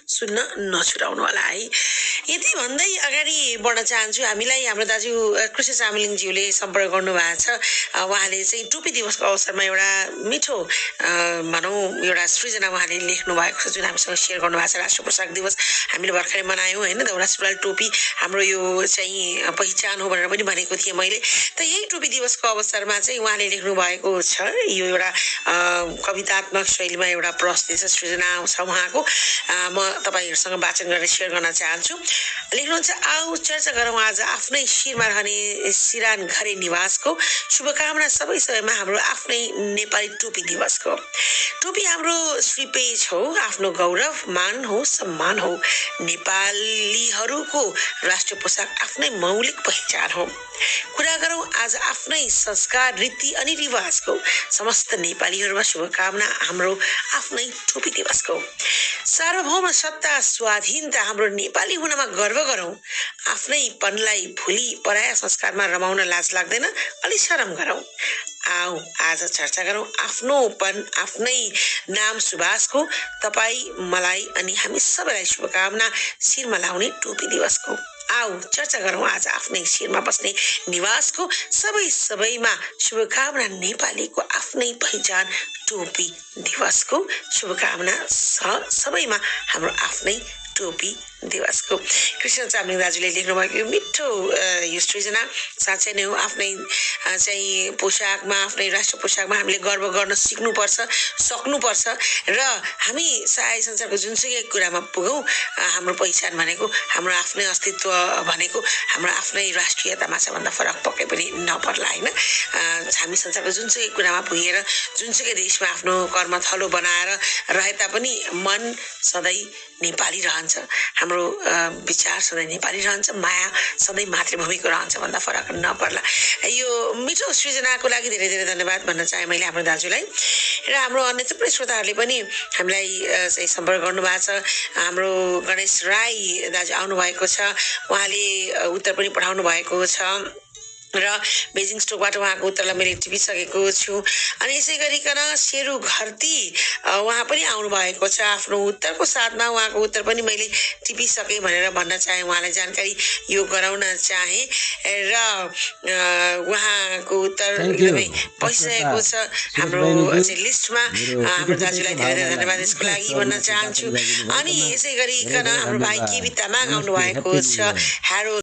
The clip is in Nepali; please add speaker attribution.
Speaker 1: सुन्न नछुटाउनु होला है। यति भन्दै अगाडि बढ्न चाहन्छु। हामीलाई हाम्रो दाजु कृष्ण चामलिङज्यूले सम्पर्क गर्नुभएको छ। उहाँले चाहिँ टोपी दिवसको अवसरमा एउटा मिठो भनौँ एउटा सृजना उहाँले लेख्नु भएको छ, जुन हामीसँग सेयर गर्नुभएको छ। राष्ट्रिय पोसाक दिवस हामीले भर्खरै मनायौँ होइन, दौरा सुरुवाल टोपी हाम्रो यो चाहिँ पहिचान हो भनेर पनि भनेको थिएँ मैले। त यही टोपी दिवसको अवसरमा चाहिँ उहाँले लेख्नु भएको छ। यो एउटा कवितात्मक शैलीमा एउटा प्रस्तुति छ, सृजना छ उहाँको। म तपाईँहरूसँग वाचन गरेर सेयर गर्न चाहन्छु। लेख्नुहुन्छ, आऊ चर्चा गरौँ आज आफ्नै शिरमा रहने सिरान घरे निवासको। शुभकामना सबै समयमा हाम्रो आफ्नै नेपाली टोपी दिवसको। टोपी हाम्रो श्रीपेज हो, आफ्नो गौरव मान हो, सम्मान हो। नेपालीहरूको राष्ट्रिय पोसाक आफ्नै मौलिक पहिचान हो। कुरा गरौँ आज आफ्नै संस्कार रीति अनि रिवाजको। समस्त नेपालीहरूमा शुभकामना हाम्रो आफ्नै टोपी दिवसको। सार्वभौम सत्ता स्वाधीनता हाम्रो नेपाली हुनमा गर्व गरौँ। आफ्नैपनलाई भुली पराया संस्कारमा रमाउन लाज लाग्दैन, अलि शरम गरौँ। आऊ आज चर्चा गरौँ आफ्नोपन आफ्नै नाम सुभाषको। तपाईँ मलाई अनि हामी सबैलाई शुभकामना शिरमा लाउने टोपी दिवसको। आऊ चर्चा गरौँ आज आफ्नै शिरमा बस्ने निवासको। सबैमा शुभकामना नेपालीको आफ्नै पहिचान टोपी दिवसको। शुभकामना सबैमा हाम्रो आफ्नै टोपी दिवसको। कृष्ण चामलिङ दाजुले लेख्नुभएको यो मिठो यो सृजना साँच्चै नै हो। आफ्नै चाहिँ पोसाकमा, आफ्नै राष्ट्रिय पोसाकमा हामीले गर्व गर्न सिक्नुपर्छ, सक्नुपर्छ। र हामी सायद संसारको जुनसुकै कुरामा पुगौँ, हाम्रो पहिचान भनेको, हाम्रो आफ्नै अस्तित्व भनेको हाम्रो आफ्नै राष्ट्रियतामा छ भन्दा फरक पक्कै पनि नपर्ला होइन। हामी संसारको जुनसुकै कुरामा पुगेर जुनसुकै देशमा आफ्नो कर्मथलो बनाएर रहे तापनि मन सधैँ नेपाली रहन्छ, हाम्रो विचार सधैँ नेपाली रहन्छ, माया सधैँ मातृभूमिको रहन्छ भन्दा फरक नपर्ला। यो मिठो सृजनाको लागि धेरै धेरै धन्यवाद भन्न चाहे मैले हाम्रो दाजुलाई। र हाम्रो अन्य थुप्रै श्रोताहरूले पनि हामीलाई चाहिँ सम्पर्क गर्नुभएको छ। हाम्रो गणेश राई दाजु आउनुभएको छ, उहाँले उत्तर पनि पठाउनु भएको छ र बेजिङ स्टोकबाट उहाँको उत्तरलाई मैले टिपिसकेको छु। अनि यसै गरिकन शेरू घरती उहाँ पनि आउनु भएको छ, आफ्नो उत्तरको साथमा उहाँको उत्तर पनि मैले टिपिसकेँ भनेर भन्न चाहे, उहाँलाई जानकारी यो गराउन चाहे। र उहाँको उत्तर एकदमै पसिसकेको छ हाम्रो लिस्टमा। हाम्रो दाजुलाई धेरै धेरै धन्यवाद यसको लागि भन्न चाहन्छु। अनि यसै गरिकन हाम्रो भाइ केबी तामाङ आउनु भएको छ, ह्यारो